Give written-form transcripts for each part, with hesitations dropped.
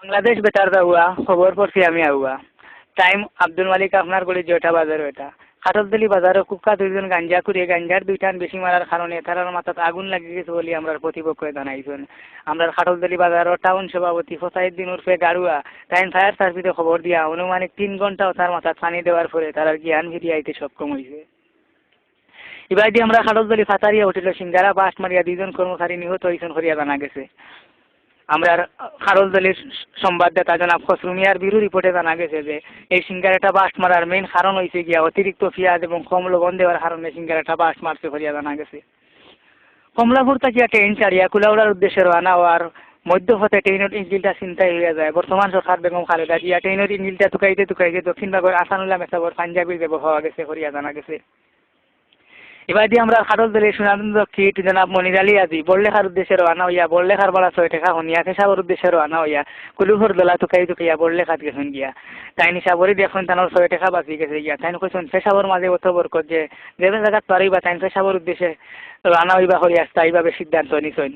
বাংলাদেশ বেতার দাওয়া খবর পড়ছি আমি আউয়া টাইম আব্দুল মালিক আপনার গলি জয়টা বাজার এটা খাটলতলি বাজারে কুকা দুইজন গাঞ্জা করে গাঞ্জার দুইটান বেশি মারার কারণে তারার মাথাত আগুন লাগিয়ে গেছে বলে আমরা প্রতিপক্ষ জানাইছেন আমরা খাটলতলি বাজারের টাউন সভাপতি ফসাইদ্দিন উর্ফে গাড়ুয়া টাইম ফায়ার সার্ভিসে খবর দিয়া অনুমানিক 3 ঘন্টাও তার মাথাত পানি দেওয়ার পরে তার জ্ঞান ফিরিয়ে আইতে সক্ষম হয়েছে। এবার দিয়ে আমরা খাটলতলি ফাতারিয়া উঠিল সিঙ্গারা বাস মারিয়া দুইজন কর্মচারী নিহত হয়েছেন করিয়া জানা গেছে। আমরা খারলদলির সংবাদদাতা জনাব খসরু মিয়ার বিরু রিপোর্টে জানা গেছে যে এই সিঙ্গারাটা বাস্ট মারার মেইন কারণ হয়েছে গিয়া অতিরিক্ত পেঁয়াজ এবং কম লবণ দেওয়ার কারণে সিঙ্গারাটা বাস্ট মারছে করিয়া জানা গেছে। কমলাপুর থেকে ট্রেন ছাড়িয়া কুলাউড়ার উদ্দেশ্যে রওনা হওয়ার মধ্যপথে ট্রেনের ইঞ্জিনটা ছিনতাই হয়ে যায়। বর্তমান সরকার বেগম খালেদা জিয়া ট্রেনের ইঞ্জিনটা টুকাইতে দক্ষিণবাগের আসানুল্লাহ মেসাবর পাঞ্জাবির দেব হওয়া গেছে করিয়া জানা গেছে। এবার দিয়ে আমরা খাটলদলি সুনানন্দ কিট জনাব মনির আলী আজি বড়লেখার উদ্দেশ্যে রওনা হইয়া বড়লেখার বলা 6 টাকা হনিয়া পেশাবর উদ্দেশ্যে রওনা হইয়া কুলুহর দলা টুকাইয়া বড়লেখাত গেছেন গিয়া তাই নিশাবরি দেখুন তানোর 6 টাকা বাঁচি গেছে গিয়া তাই কইছেন পেশাবর মাঝে অত বরকত যে যেবে জায়গাত পারিবা তাই পেশাবর উদ্দেশ্যে রওনা হইবা করিয়া তাইভাবে সিদ্ধান্ত নিছেন।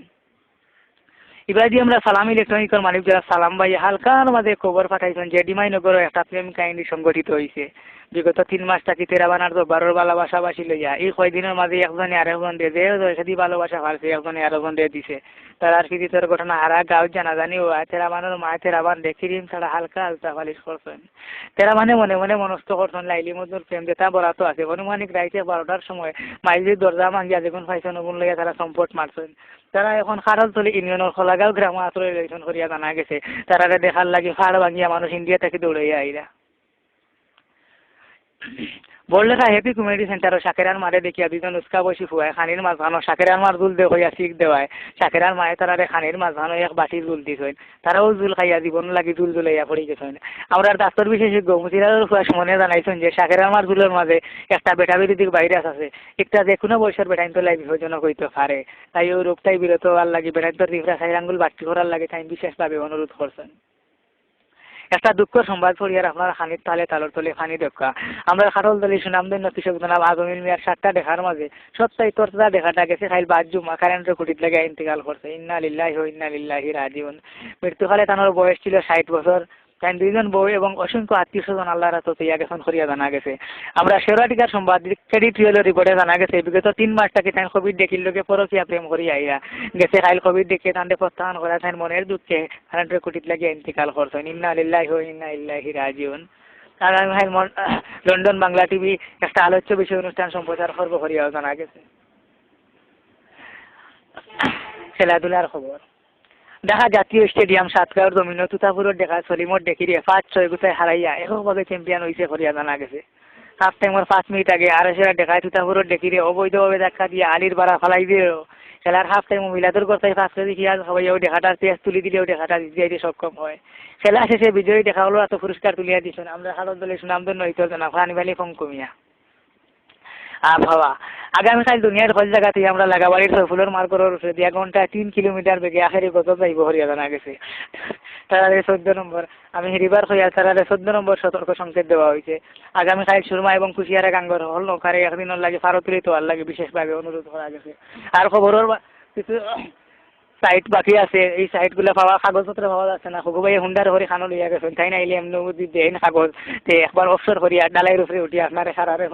এবার দিয়ে আমরা সালাম ইলেকট্রনিকের মালিক যারা সালাম ভাই হালকার মাঝে খবর পাঠাইছেন যে ডিমাইনগর একটা প্রেম কাহিনী সংগঠিত হয়েছে। বিগত 3 মাস থাকি তেরাবানার তো 12 ভালোবাসাবাসী লইয়া এই কয়দিনের মাঝে একজনে আরেকজন দিয়ে যে সেদি ভালোবাসা পারছে একজনে আরেকজন দিয়ে দিছে তার আর কি তোর ঘটনা হারা গাঁও জানা জানি ও তেরাবানের মা তেরাবান দেখিরিম ছাড়া হালকা হালকা ফালিশ করছেন। তেরাবানে মনে মনে মনস্থ করছেন লাইলি মধুর প্রেম যেটা বরাত আছে অনুমানিক রাইতে 12টার সময় মাইলির দরজা ভাঙ্গিয়া যখন পাইছেন ওগুন লইয়া তারা সম্পট মারছেন। তারা এখন খারলতলি ইউনিয়নের খোলাগাঁও গ্রাম আশ্রয় লইছেন করিয়া জানা গেছে। তারা দেখার লাগি ফাড় ভাঙ্গিয়া মানুষ ইন্ডিয়া থেকে দৌড়াইয়া আইরা বড়লেখা হ্যাপি কমিউনিটি সেন্টার শাকেরার মারে দেখিয়া দুজন উস্কা বসি ফুয়ায় খানির মাছ ভানো শাকেরার মার জুল দে হইয়া শিখ দেওয়ায় শাকেরার মায়ে তারারে খানির মাছ ভানো এক বাটি জুল দিছেন তারাও জুল খাইয়া জীবন লাগি জুল জুলাইয়া পড়ে গেছেন। আমরা ডাক্তার বিশেষজ্ঞ মুচিরার ফুয়া সুমনে জানাইছেন যে শাকেরার মার জুলের মাঝে একটা বেটা বিরোধী ভাইরাস আছে একটা যে কোনো বয়সের বেটাইন তো লাই বিপজ্জনক হইতে পারে তাই ওই রোগটাই বিরত হওয়ার লাগে বেটাইন তো রিফরা খাই আঙ্গুল বাট্টি করার লাগে তাই বিশেষভাবে অনুরোধ করছেন। একটা দুঃখ সংবাদ পড়িয়ার আপনার খানির তালে তালর তলে খানি দেখা আমরা খাটলদলি সুনামধন্য কৃষক জনাব আজমিল মিয়ার 7টা দেখার মাঝে 70-টা দেখাটা গেছে খাইল বাজুমা কারেন্টের কুটিত লাগে ইন্তেকাল করছে। ইন্না লিল্লাহি ওয়া ইন্না ইলাইহি রাজিউন। মৃত্যুকালে তানোর বয়স ছিল 60 বছর। তাই দুইজন বউ এবং অসংখ্য আত্মীয় স্বজন আল্লাহর রাতে ইয়া গেছেন করিয়া জানা গেছে। আমরা শেরাটিকার সংবাদ ক্রেডিট রিয়েলের রিপোর্টে জানা গেছে বিগত 3 মাস থেকে তাই কোভিড দেখিল লোকে পরকিয়া প্রেম করিয়া আইয়া গেছে খাইল কোভিড দেখিয়ে তান্ডে প্রস্থান করা তাই মনের দুঃখে কারেন্টের কুটিত লাগে ইন্তেকাল করছেন। ইন্না লিল্লাহি ওয়া ইন্না ইলাইহি রাজিউন। আর আমি লন্ডন বাংলা টিভি একটা আলোচ্য বিষয় অনুষ্ঠান সম্প্রচার করব করিয়াও জানা গেছে। খেলাধুলার খবর ঢাকা জাতীয় স্টেডিয়াম সাতগাঁওর জমিন তুতাপুরের দেখা সলিমর দেখিরে 5-6 গুতায় হারাইয়া এককভাবে চ্যাম্পিয়ন হয়েছে করিয়া জানা গেছে। হাফ টাইমের 5 মিনিট আগে আরেসেরা দেখায় তুতাপুরের দেখিরে অবৈধভাবে ধাক্কা দিয়ে আলির বাড়া ফালাই দিয়ে খেলার হাফ টাইম মিলাদুর করতে 5 কেজি পেঁয়াজ সবাইও দেখাটার পেঁয়াজ তুলি দিলেও দেখাটা দিতে সক্ষম হয়। খেলা শেষে বিজয়ী দেখা হলো এত পুরস্কার তুলিয়া দিচ্ছেন আমরা খালদলে সুনামধন্য হইতে জানা ফানিবালি ফোন কমিয়া আবহাওয়া আগামীকাল দুনিয়ার সব জায়গাতে আমরা লাগাবাড়ির ফুলের মার্করের 2 ঘন্টা 3 কিলোমিটার বেগে আখেরি গজব যাইব হরিয়া জানা গেছে। তারারে 14 নম্বর আমি হেরিবার হইয়া তারারে 14 নম্বর সতর্ক সংকেত দেওয়া হয়েছে। আগামীকাল সুরমা এবং কুশিয়ারা গাঙ্গর হল নৌকারে একদিনের লাগে ফারতুলি তোয়ার লাগে বিশেষভাবে অনুরোধ করা গেছে। আর খবরের কিছু সাইট বাকি আছে এই সাইটগুলো পাওয়া কাগজপত্র পাওয়া যাচ্ছে না হগুবাই হুন্ডার হরি খানো লইয়া গেছেন তাই না এলে এমনি দেন কাগজ একবার অফসর করিয়া ডালাইয়ের উপরে উঠিয়া আপনার সারারে